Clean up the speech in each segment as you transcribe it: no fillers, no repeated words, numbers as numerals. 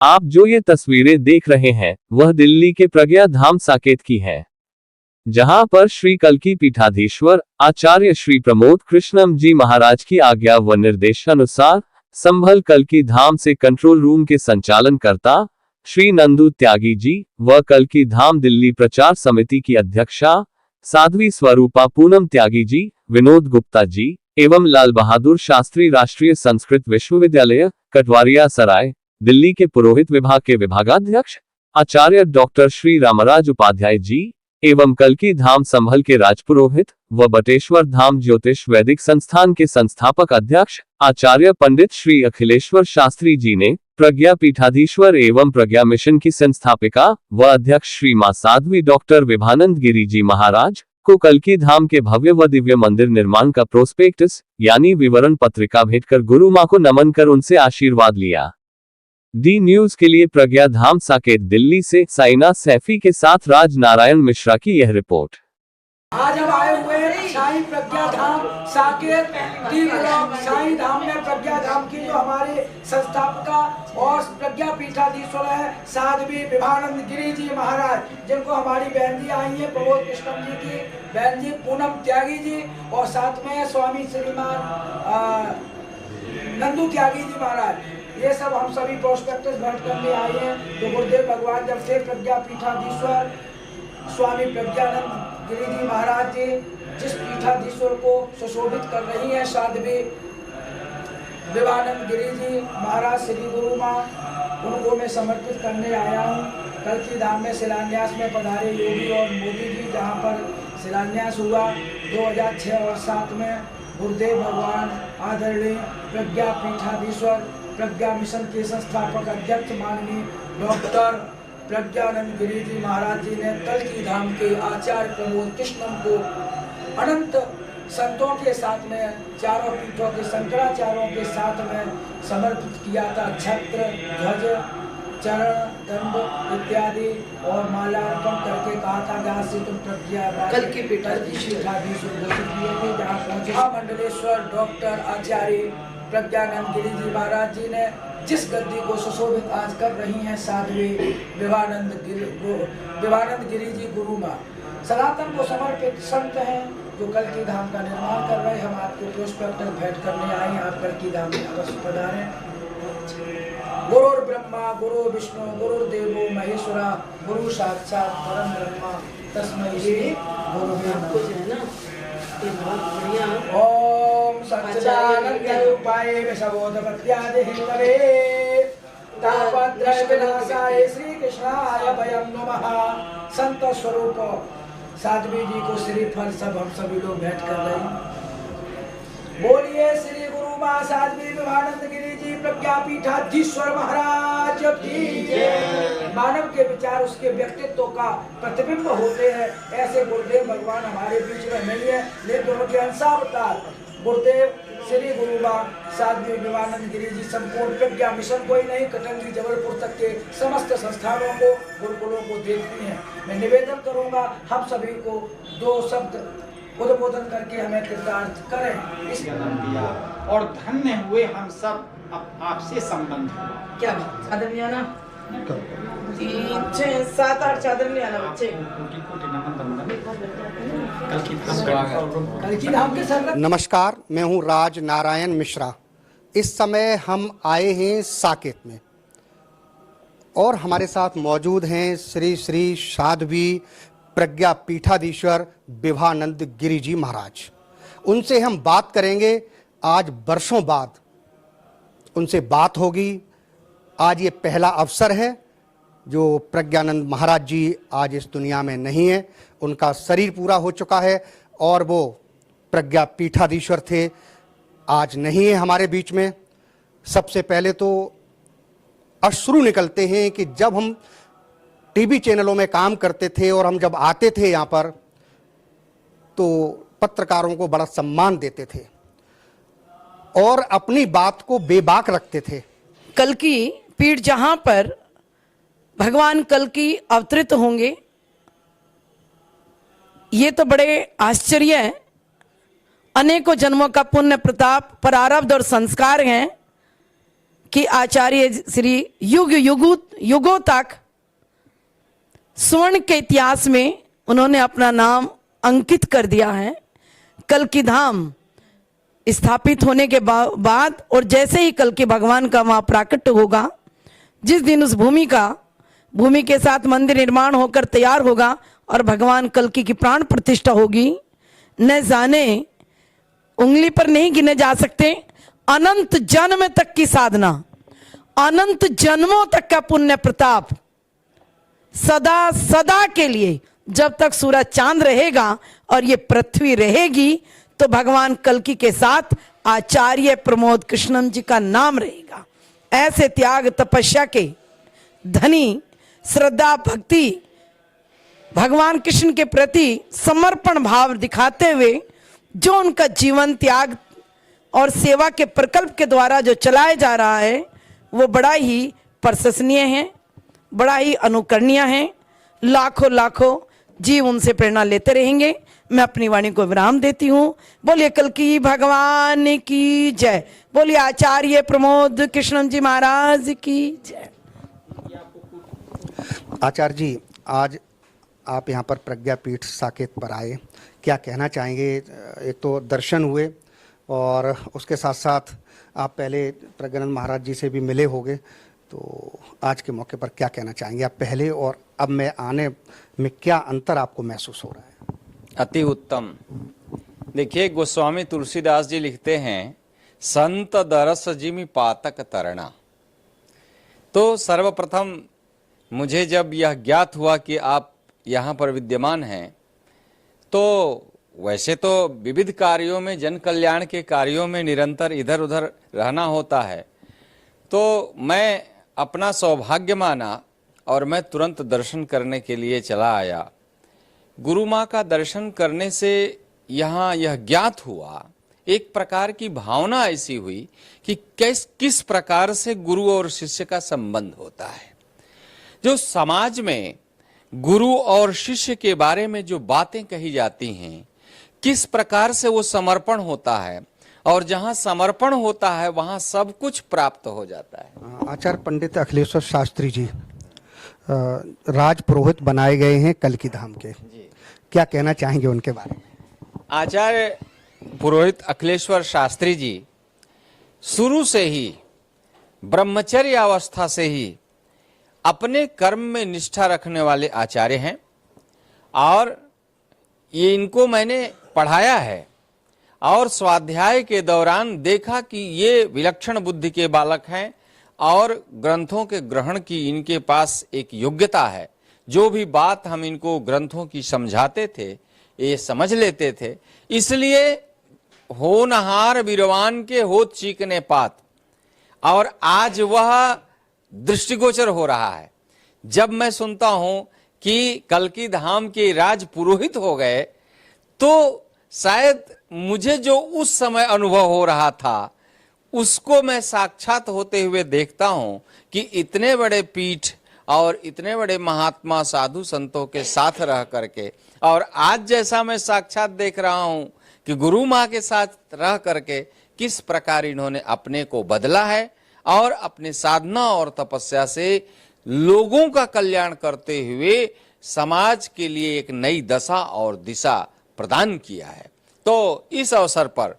आप जो ये तस्वीरें देख रहे हैं वह दिल्ली के प्रज्ञा धाम साकेत की है, जहां पर श्री कल्की पीठाधीश्वर आचार्य श्री प्रमोद कृष्णम जी महाराज की आज्ञा व निर्देशानुसार संभल कल्की धाम से कंट्रोल रूम के संचालन करता श्री नंदू त्यागी जी व कल्की धाम दिल्ली प्रचार समिति की अध्यक्षा साध्वी स्वरूपा पूनम त्यागी जी, विनोद गुप्ता जी एवं लाल बहादुर शास्त्री राष्ट्रीय संस्कृत विश्वविद्यालय कटवारिया सराय दिल्ली के पुरोहित विभाग के विभागाध्यक्ष आचार्य डॉक्टर श्री रामराज उपाध्याय जी एवं कल्की धाम संभल के राजपुरोहित व बटेश्वर धाम ज्योतिष वैदिक संस्थान के संस्थापक अध्यक्ष आचार्य पंडित श्री अखिलेश्वर शास्त्री जी ने प्रज्ञा पीठाधीश्वर एवं प्रज्ञा मिशन की संस्थापिका व अध्यक्ष श्री मां साध्वी डॉक्टर विभानंद गिरी जी महाराज को कल्की धाम के भव्य व दिव्य मंदिर निर्माण का प्रोस्पेक्टस यानी विवरण पत्रिका भेंटकर गुरु मां को नमन कर उनसे आशीर्वाद लिया। डी न्यूज के लिए प्रज्ञा धाम साकेत दिल्ली से साइना सैफी के साथ राज नारायण मिश्रा की यह रिपोर्ट। आज हम आए हुए हैं साईं प्रज्ञा धाम साकेत डी ब्लॉक साईं धाम में प्रज्ञा धाम की जो हमारे संस्थापका और प्रज्ञा पीठाधीश्वर है साध्वी विभानंद गिरी जी महाराज, जिनको हमारी बहन जी आई है प्रमोद कृष्णम जी की बहन जी पूनम त्यागी जी और साथ में स्वामी श्रीमान नंदू त्यागी जी महाराज। ये सब हम सभी प्रोस्पेक्टस भेंट करने आए हैं। तो गुरुदेव भगवान जब से प्रज्ञा पीठाधीश्वर स्वामी प्रज्ञानंद गिरी जी महाराज जी जिस पीठाधीश्वर को सुशोभित कर रही हैं साध्वी विभानंद गिरी जी महाराज श्री गुरु माँ, उनको मैं समर्पित करने आया हूँ। कल्की धाम में शिलान्यास में पधारे योगी और मोदी जी, जहाँ पर शिलान्यास हुआ 2006 और 2007 में गुरुदेव भगवान आदरणीय प्रज्ञा पीठाधीश्वर प्रज्ञा मिशन के संस्थापक अध्यक्ष माननीय डॉक्टर प्रज्ञानंद गिरी जी महाराज जी ने कल्की धाम के आचार्य प्रमोद कृष्णम को अनंत संतों के साथ में चारों पीठों के शंकराचार्यों के साथ में समर्पित किया था। छत्र, ध्वज, चरण, दंड इत्यादि और माला अर्पण करके कहा था जहाँ से तुम प्रज्ञा कल्की पीठाधीश्वर घोषित किए थे। जहाँ पहुँचे मंडलेश्वर डॉक्टर आचार्य प्रज्ञानंद गिरी जी महाराज जी ने जिस गद्दी को सुशोभित आज कर रही हैं साध्वी विभानंद गिरी जी गुरु माँ, सनातन को समर्पित संत हैं जो कल्की धाम का निर्माण कर रहे हैं। हम आपको प्रोस्पेक्टस भेंट करने आए हैं, आप कल्की धाम में अवश्य पधारें। गुरुर् ब्रह्मा गुरु विष्णु गुरुर्देवो महेश्वरा गुरु साक्षात परम ब्रह्मा तस्मै श्री गुरुवे नमः। ओम सच्चिदानंद रूपाय विषबोधपत्यादि हेतवे तापत्रय विनाशाय श्री कृष्णाय वयं नमः। संत स्वरूप साध्वी जी को श्रीफल सब हम सभी लोग भेंट कर रहे हैं। बोलिए श्री गुरु माँ साध्वी विभानंद गिरी जी प्रज्ञा पीठाधीश्वर महाराज की जय। मानव के विचार उसके व्यक्तित्व का प्रतिबिंब होते हैं। ऐसे गुरुदेव भगवान हमारे बीच में नहीं है, लेकिन उनके अंशावतार गुरुदेव श्री गुरु माँ साध्वी विभानंद गिरी जी संपूर्ण प्रज्ञा मिशन को ही नहीं, कटंगी जबलपुर तक के समस्त संस्थानों को गुरुकुलों को देखती हैं। मैं निवेदन करूंगा हम सभी को दो शब्द उद्बोधन करके हमें कृतार्थ करें। इस दिया और धन्य हुए हम सब आपसे संबंध हुआ। क्या चादर ले आना, 3 6 7 8 चादर ले आना बच्चे। कोटि नमन बंदन। कल्की धाम के संगत। नमस्कार, मैं हूं राज नारायण मिश्रा। इस समय हम आए हैं साकेत में और हमारे साथ मौजूद हैं श्री श्री साध्वी प्रज्ञा पीठाधीश्वर विभानंद गिरी जी महाराज। उनसे हम बात करेंगे। आज वर्षों बाद उनसे बात होगी। आज ये पहला अवसर है जो प्रज्ञानंद महाराज जी आज इस दुनिया में नहीं है, उनका शरीर पूरा हो चुका है और वो प्रज्ञा पीठाधीश्वर थे, आज नहीं है हमारे बीच में। सबसे पहले तो अश्रु निकलते हैं कि जब हम टीवी चैनलों में काम करते थे और हम जब आते थे यहाँ पर तो पत्रकारों को बड़ा सम्मान देते थे और अपनी बात को बेबाक रखते थे। कल्की पीठ जहां पर भगवान कल्की अवतरित होंगे, ये तो बड़े आश्चर्य है। अनेकों जन्मों का पुण्य प्रताप, प्रारब्ध और संस्कार हैं कि आचार्य श्री युगों तक स्वर्ण के इतिहास में उन्होंने अपना नाम अंकित कर दिया है। कल्कि धाम स्थापित होने के बाद और जैसे ही कल्कि भगवान का वहां प्राकट्य होगा, जिस दिन उस भूमि के साथ मंदिर निर्माण होकर तैयार होगा और भगवान कल्कि की प्राण प्रतिष्ठा होगी, न जाने उंगली पर नहीं गिने जा सकते अनंत जन्म तक की साधना, अनंत जन्मों तक का पुण्य प्रताप, सदा सदा के लिए जब तक सूरज चांद रहेगा और ये पृथ्वी रहेगी, तो भगवान कल्कि के साथ आचार्य प्रमोद कृष्णम जी का नाम रहेगा। ऐसे त्याग तपस्या के धनी, श्रद्धा भक्ति, भगवान कृष्ण के प्रति समर्पण भाव दिखाते हुए जो उनका जीवन त्याग और सेवा के प्रकल्प के द्वारा जो चलाया जा रहा है, वो बड़ा ही प्रशंसनीय है, बड़ा ही अनुकरणीय है। लाखों लाखों जीव उनसे प्रेरणा लेते रहेंगे। मैं अपनी वाणी को विराम देती हूँ। बोलिए कल्कि भगवान की जय, बोलिए आचार्य प्रमोद कृष्णम जी महाराज की जय। आचार्य जी, आज आप यहाँ पर प्रज्ञापीठ साकेत पर आए, क्या कहना चाहेंगे? एक तो दर्शन हुए और उसके साथ साथ आप पहले प्रज्ञानंद महाराज जी से भी मिले होंगे, तो आज के मौके पर क्या कहना चाहेंगे आप पहले और अब में आने में क्या अंतर आपको महसूस हो रहा है? अति उत्तम। देखिए, गोस्वामी तुलसीदास जी लिखते हैं, संत दरस जिमि पातक तरना। तो सर्वप्रथम मुझे जब यह ज्ञात हुआ कि आप यहाँ पर विद्यमान हैं, तो वैसे तो विविध कार्यों में, जन कल्याण के कार्यों में निरंतर इधर उधर रहना होता है, तो मैं अपना सौभाग्य माना और मैं तुरंत दर्शन करने के लिए चला आया। गुरु माँ का दर्शन करने से यहाँ यह ज्ञात हुआ, एक प्रकार की भावना ऐसी हुई कि किस प्रकार से गुरु और शिष्य का संबंध होता है। जो समाज में गुरु और शिष्य के बारे में जो बातें कही जाती हैं, किस प्रकार से वो समर्पण होता है, और जहाँ समर्पण होता है वहाँ सब कुछ प्राप्त हो जाता है। आचार्य पंडित अखिलेश्वर शास्त्री जी राज पुरोहित बनाए गए हैं कल्कि धाम के, क्या कहना चाहेंगे उनके बारे में? आचार्य पुरोहित अखिलेश्वर शास्त्री जी शुरू से ही, ब्रह्मचर्य अवस्था से ही अपने कर्म में निष्ठा रखने वाले आचार्य हैं, और ये इनको मैंने पढ़ाया है और स्वाध्याय के दौरान देखा कि ये विलक्षण बुद्धि के बालक हैं और ग्रंथों के ग्रहण की इनके पास एक योग्यता है। जो भी बात हम इनको ग्रंथों की समझाते थे, ये समझ लेते थे। इसलिए होनहार बिरवान के होत चीकने पात, और आज वह दृष्टिगोचर हो रहा है। जब मैं सुनता हूं कि कल्कि धाम के राज पुरोहित हो गए, तो शायद मुझे जो उस समय अनुभव हो रहा था, उसको मैं साक्षात होते हुए देखता हूं कि इतने बड़े पीठ और इतने बड़े महात्मा साधु संतों के साथ रह करके, और आज जैसा मैं साक्षात देख रहा हूं कि गुरु माँ के साथ रह करके किस प्रकार इन्होंने अपने को बदला है और अपने साधना और तपस्या से लोगों का कल्याण करते हुए समाज के लिए एक नई दशा और दिशा प्रदान किया है। तो इस अवसर पर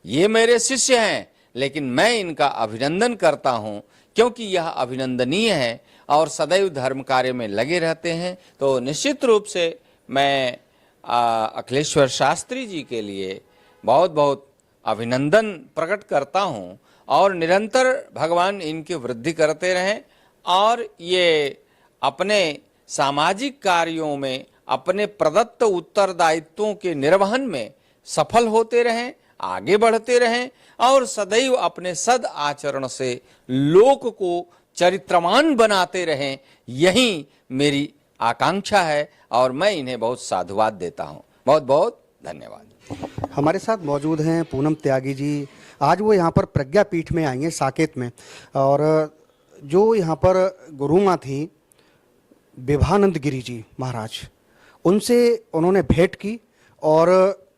ये मेरे शिष्य हैं, लेकिन मैं इनका अभिनंदन करता हूं, क्योंकि यह अभिनंदनीय है और सदैव धर्म कार्य में लगे रहते हैं। तो निश्चित रूप से मैं अखिलेश्वर शास्त्री जी के लिए बहुत बहुत अभिनंदन प्रकट करता हूं, और निरंतर भगवान इनकी वृद्धि करते रहें, और ये अपने सामाजिक कार्यों में, अपने प्रदत्त उत्तरदायित्वों के निर्वहन में सफल होते रहें, आगे बढ़ते रहें, और सदैव अपने सद आचरण से लोक को चरित्रमान बनाते रहें। यही मेरी आकांक्षा है, और मैं इन्हें बहुत साधुवाद देता हूं। बहुत बहुत धन्यवाद। हमारे साथ मौजूद हैं पूनम त्यागी जी। आज वो यहाँ पर प्रज्ञापीठ में आई हैं साकेत में, और जो यहाँ पर गुरु माँ थी विभानंद गिरी जी महाराज, उनसे उन्होंने भेंट की और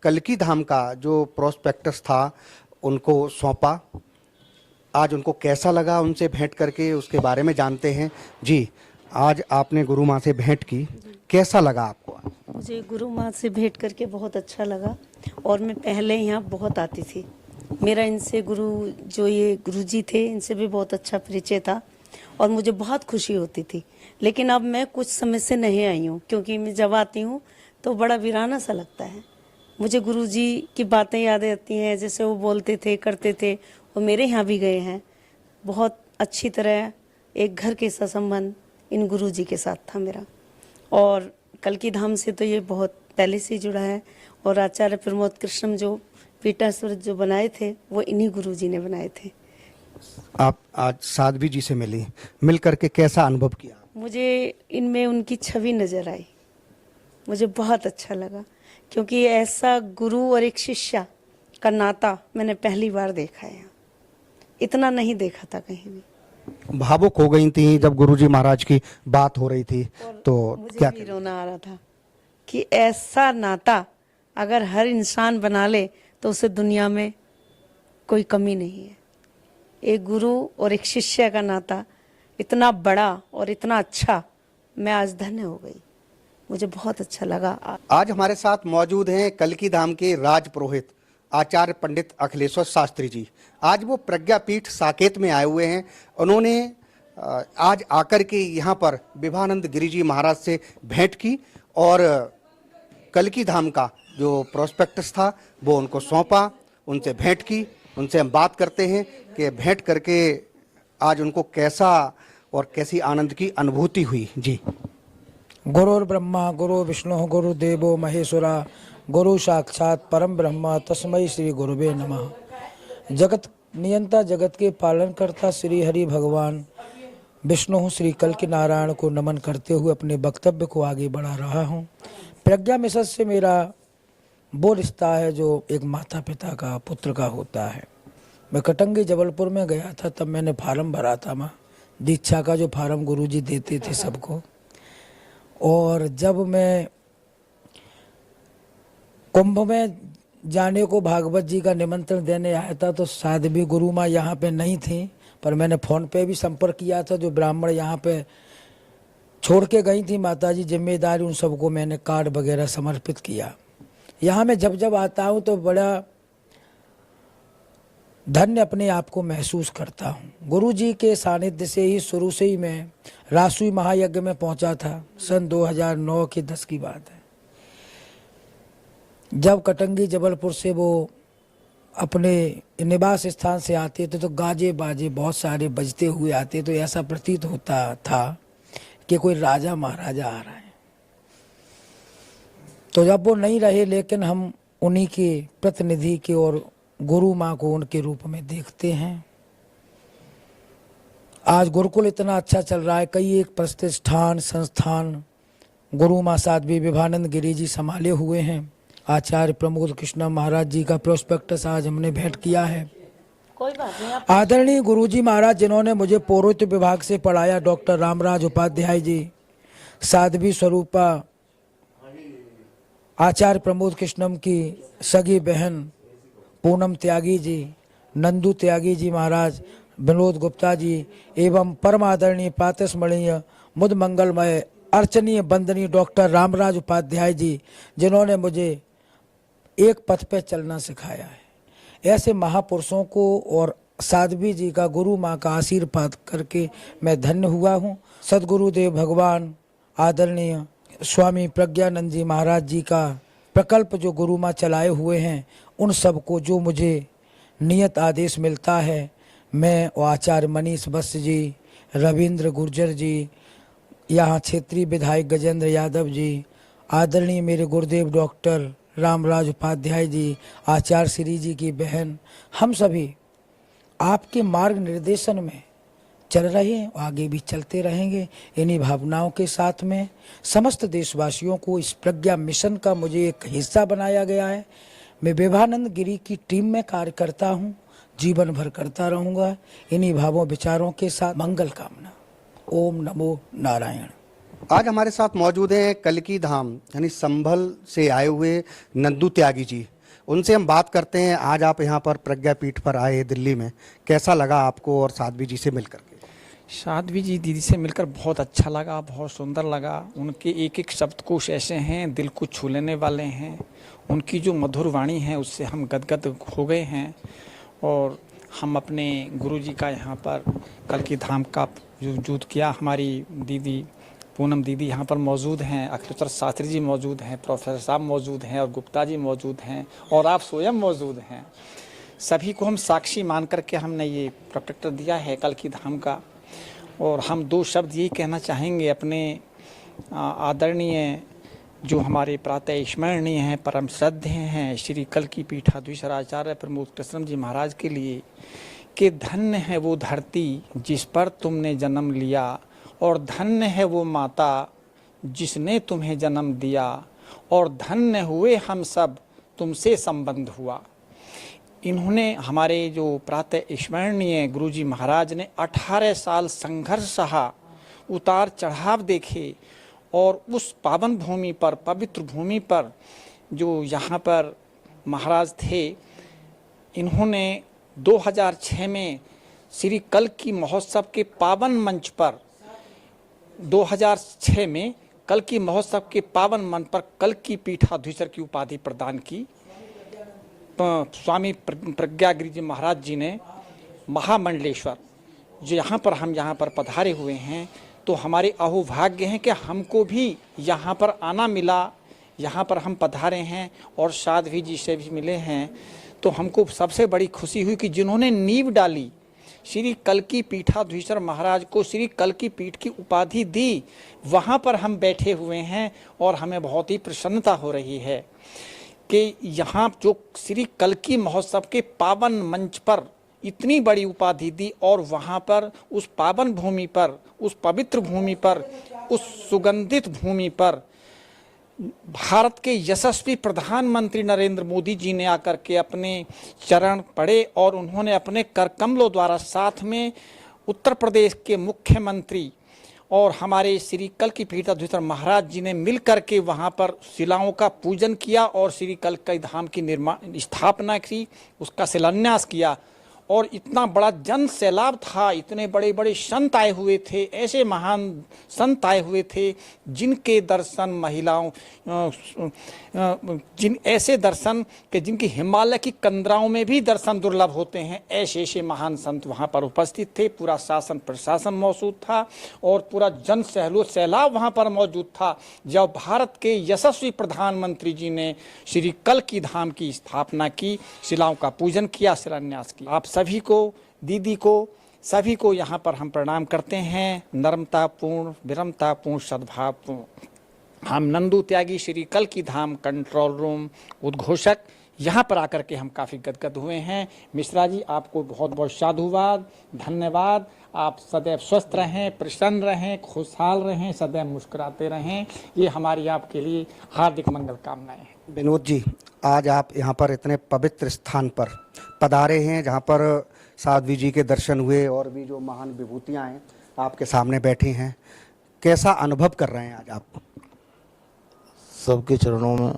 कल्कि धाम का जो प्रोस्पेक्टस था उनको सौंपा। आज उनको कैसा लगा उनसे भेंट करके, उसके बारे में जानते हैं। जी, आज आपने गुरु माँ से भेंट की, कैसा लगा आपको? मुझे गुरु माँ से भेंट करके बहुत अच्छा लगा और मैं पहले यहाँ बहुत आती थी। मेरा इनसे ये गुरुजी थे, इनसे भी बहुत अच्छा परिचय था और मुझे बहुत खुशी होती थी। लेकिन अब मैं कुछ समय से नहीं आई हूँ, क्योंकि मैं जब आती हूँ तो बड़ा वीराना सा लगता है। मुझे गुरुजी की बातें याद आती हैं, जैसे वो बोलते थे, करते थे। वो मेरे यहाँ भी गए हैं। बहुत अच्छी तरह एक घर के सा संबंध इन गुरुजी के साथ था मेरा। और कल्की धाम से तो ये बहुत पहले से जुड़ा है। और आचार्य प्रमोद कृष्णम जो पीठाधीश्वर जो बनाए थे, वो इन्हीं गुरुजी ने बनाए थे। आप आज साध्वी जी से मिल करके कैसा अनुभव किया? मुझे इनमें उनकी छवि नजर आई। मुझे बहुत अच्छा लगा, क्योंकि ऐसा गुरु और एक शिष्य का नाता मैंने पहली बार देखा है। इतना नहीं देखा था कहीं भी। भावुक हो गई थी जब गुरुजी महाराज की बात हो रही थी, तो मुझे क्या भी रोना आ रहा था कि ऐसा नाता अगर हर इंसान बना ले तो उसे दुनिया में कोई कमी नहीं है। एक गुरु और एक शिष्य का नाता इतना बड़ा और इतना अच्छा, मैं आज धन्य हो गई। मुझे बहुत अच्छा लगा। आज हमारे साथ मौजूद हैं कल्की धाम के राज पुरोहित आचार्य पंडित अखिलेश्वर शास्त्री जी। आज वो प्रज्ञापीठ साकेत में आए हुए हैं। उन्होंने आज आकर के यहाँ पर विभानंद गिरी जी महाराज से भेंट की और कल्की धाम का जो प्रोस्पेक्टस था वो उनको सौंपा, उनसे भेंट की। उनसे हम बात करते हैं कि भेंट करके आज उनको कैसा और कैसी आनंद की अनुभूति हुई। जी। गुरुर् ब्रह्मा गुरु विष्णु गुरुदेवो महेश्वरा गुरु साक्षात परम ब्रह्म तस्मै श्री गुरुवे नमः। जगत नियंता, जगत के पालन करता श्री हरि भगवान विष्णु श्री कल्की नारायण को नमन करते हुए अपने वक्तव्य को आगे बढ़ा रहा हूँ। प्रज्ञा मिशन से मेरा वो रिश्ता है जो एक माता पिता का, पुत्र का होता है। मैं कटंगी जबलपुर में गया था, तब मैंने फार्म भरा था माँ दीक्षा का, जो फार्म गुरुजी देते थे सबको। और जब मैं कुंभ में जाने को भागवत जी का निमंत्रण देने आया था, तो साध्वी गुरु माँ यहाँ पे नहीं थी, पर मैंने फ़ोन पे भी संपर्क किया था। जो ब्राह्मण यहाँ पे छोड़ के गई थी माता जी जिम्मेदारी, उन सबको मैंने कार्ड वगैरह समर्पित किया। यहाँ मैं जब आता हूँ तो बड़ा धन्य अपने आप को महसूस करता हूँ। गुरु जी के सानिध्य से ही शुरू से ही मैं रासुई महायज्ञ में पहुँचा था। सन 2009 की 10 की बात है। जब कटंगी जबलपुर से वो अपने निवास स्थान से आते थे तो गाजे बाजे बहुत सारे बजते हुए आते, तो ऐसा प्रतीत होता था कि कोई राजा महाराजा आ रहा है। तो जब वो नहीं रहे, लेकिन हम उन्हीं के प्रतिनिधि के और गुरु माँ को उनके रूप में देखते हैं। आज गुरुकुल इतना अच्छा चल रहा है। कई एक प्रतिष्ठान संस्थान गुरु माँ साध्वी विभानंद गिरी जी संभाले हुए हैं। आचार्य प्रमोद कृष्ण महाराज जी का प्रोस्पेक्टस आज हमने भेंट किया है। कोई बात नहीं। आदरणीय गुरुजी महाराज जिन्होंने मुझे पौरोहित्य विभाग से पढ़ाया, डॉक्टर रामराज उपाध्याय जी, साध्वी स्वरूपा आचार्य प्रमोद कृष्णम की सगी बहन पूनम त्यागी जी, नंदू त्यागी जी महाराज, विनोद गुप्ता जी एवं परम आदरणीय पातस्मरणीय मुद मंगलमय अर्चनीय वंदनीय डॉक्टर रामराज उपाध्याय जी, जिन्होंने मुझे एक पथ पे चलना सिखाया है। ऐसे महापुरुषों को और साध्वी जी का, गुरु माँ का आशीर्वाद करके मैं धन्य हुआ हूँ। सदगुरुदेव भगवान आदरणीय स्वामी प्रज्ञानंद जी महाराज जी का प्रकल्प जो गुरु माँ चलाए हुए हैं, उन सबको जो मुझे नियत आदेश मिलता है, मैं और आचार्य मनीष बस जी, रविंद्र गुर्जर जी, यहाँ क्षेत्रीय विधायक गजेंद्र यादव जी, आदरणीय मेरे गुरुदेव डॉक्टर रामराज उपाध्याय जी, आचार्य श्री जी की बहन, हम सभी आपके मार्ग निर्देशन में चल रहे हैं, आगे भी चलते रहेंगे। इन्हीं भावनाओं के साथ में समस्त देशवासियों को इस प्रज्ञा मिशन का मुझे एक हिस्सा बनाया गया है। मैं विभानंद गिरी की टीम में कार्य करता हूँ, जीवन भर करता रहूँगा। इन्हीं भावों विचारों के साथ मंगल कामना। ओम नमो नारायण। आज हमारे साथ मौजूद हैं कल्की धाम यानी संभल से आए हुए नंदू त्यागी जी। उनसे हम बात करते हैं। आज आप यहाँ पर प्रज्ञापीठ पर आए दिल्ली में, कैसा लगा आपको और साध्वी जी से मिलकर के? साध्वी जी दीदी से मिलकर बहुत अच्छा लगा, बहुत सुंदर लगा। उनके एक एक शब्दकोश ऐसे हैं, दिल को छू लेने वाले हैं। उनकी जो मधुर वाणी है उससे हम गदगद हो गए हैं। और हम अपने गुरुजी का यहाँ पर कल्कि धाम का जो वजूद किया, हमारी दीदी पूनम दीदी यहाँ पर मौजूद हैं, अखिलेश्वर शास्त्री जी मौजूद हैं, प्रोफेसर साहब मौजूद हैं और गुप्ता जी मौजूद हैं और आप स्वयं मौजूद हैं। सभी को हम साक्षी मान करके हमने ये प्रोटेक्टर दिया है कल्कि धाम का। और हम दो शब्द यही कहना चाहेंगे अपने आदरणीय जो हमारे प्रातः स्मरणीय हैं, परम श्रद्धेय हैं श्री कल्कि पीठाधीश्वर आचार्य प्रमोद कृष्णम जी महाराज के लिए कि धन्य है वो धरती जिस पर तुमने जन्म लिया और धन्य है वो माता जिसने तुम्हें जन्म दिया और धन्य हुए हम सब तुमसे संबंध हुआ। इन्होंने हमारे जो प्रातः स्मरणीय गुरुजी महाराज ने 18 साल संघर्ष सहा, उतार चढ़ाव देखे और उस पावन भूमि पर, पवित्र भूमि पर जो यहाँ पर महाराज थे, इन्होंने 2006 में श्री कल्कि महोत्सव के पावन मंच पर 2006 में कल्कि महोत्सव के पावन मंच पर कल्कि पीठाधीश्वर की उपाधि प्रदान की। स्वामी प्रज्ञागिरि जी महाराज जी ने महामंडलेश्वर जो हम यहाँ पर पधारे हुए हैं, तो हमारे अहोभाग्य हैं कि हमको भी यहाँ पर आना मिला, यहाँ पर हम पधारे हैं और साध्वी जी से भी मिले हैं। तो हमको सबसे बड़ी खुशी हुई कि जिन्होंने नींव डाली, श्री कल्कि पीठाधीश्वर महाराज को श्री कल्कि पीठ की उपाधि दी, वहाँ पर हम बैठे हुए हैं और हमें बहुत ही प्रसन्नता हो रही है कि यहाँ जो श्री कल्कि महोत्सव के पावन मंच पर इतनी बड़ी उपाधि दी और वहाँ पर उस पावन भूमि पर, उस पवित्र भूमि पर, उस सुगंधित भूमि पर भारत के यशस्वी प्रधानमंत्री नरेंद्र मोदी जी ने आकर के अपने चरण पड़े और उन्होंने अपने कर कमलों द्वारा साथ में उत्तर प्रदेश के मुख्यमंत्री और हमारे श्री कल्कि पीठाधीश्वर महाराज जी ने मिल करके वहाँ पर शिलाओं का पूजन किया और श्री कल्कि धाम की स्थापना की, उसका शिलान्यास किया। और इतना बड़ा जन सैलाब था, इतने बड़े बड़े संत आए हुए थे, ऐसे महान संत आए हुए थे जिनके दर्शन महिलाओं ऐसे दर्शन कि जिनकी हिमालय की कंदराओं में भी दर्शन दुर्लभ होते हैं, ऐसे ऐसे महान संत वहाँ पर उपस्थित थे। पूरा शासन प्रशासन मौजूद था और पूरा जन सैलाब वहाँ पर मौजूद था जब भारत के यशस्वी प्रधानमंत्री जी ने श्री कल्कि धाम की स्थापना की, शिलाओं का पूजन किया, शिलान्यास किया। आप सभी को, दीदी को, सभी को यहाँ पर हम प्रणाम करते हैं, नम्रतापूर्ण, विनम्रतापूर्ण, सद्भावपूर्ण। हम नंदू त्यागी श्री कल्कि धाम कंट्रोल रूम उद्घोषक यहाँ पर आकर के हम काफ़ी गदगद हुए हैं। मिश्रा जी, आपको बहुत बहुत साधुवाद, धन्यवाद। आप सदैव स्वस्थ रहें, प्रसन्न रहें, खुशहाल रहें, सदैव मुस्कुराते रहें, ये हमारी आपके लिए हार्दिक मंगल कामनाएं हैं। विनोद जी, आज आप यहाँ पर इतने पवित्र स्थान पर पधारे हैं जहाँ पर साध्वी जी के दर्शन हुए और भी जो महान विभूतियाँ हैं आपके सामने बैठी हैं, कैसा अनुभव कर रहे हैं आज आप? सबके चरणों में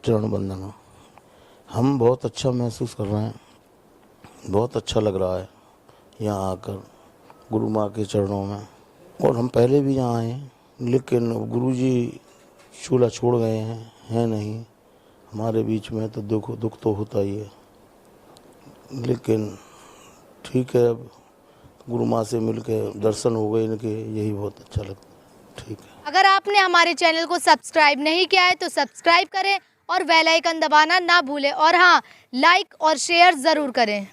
चरण वंदना। हम बहुत अच्छा महसूस कर रहे हैं, बहुत अच्छा लग रहा है यहाँ आकर गुरु माँ के चरणों में। और हम पहले भी यहाँ आए, लेकिन गुरुजी चूल्हा छोड़ गए हैं नहीं हमारे बीच में, तो दुख तो होता ही है। लेकिन ठीक है, अब गुरु माँ से मिलके दर्शन हो गए इनके, यही बहुत अच्छा लगता है। ठीक है, अगर आपने हमारे चैनल को सब्सक्राइब नहीं किया है तो सब्सक्राइब करें और बेल आइकन दबाना ना भूलें और हाँ, लाइक और शेयर ज़रूर करें।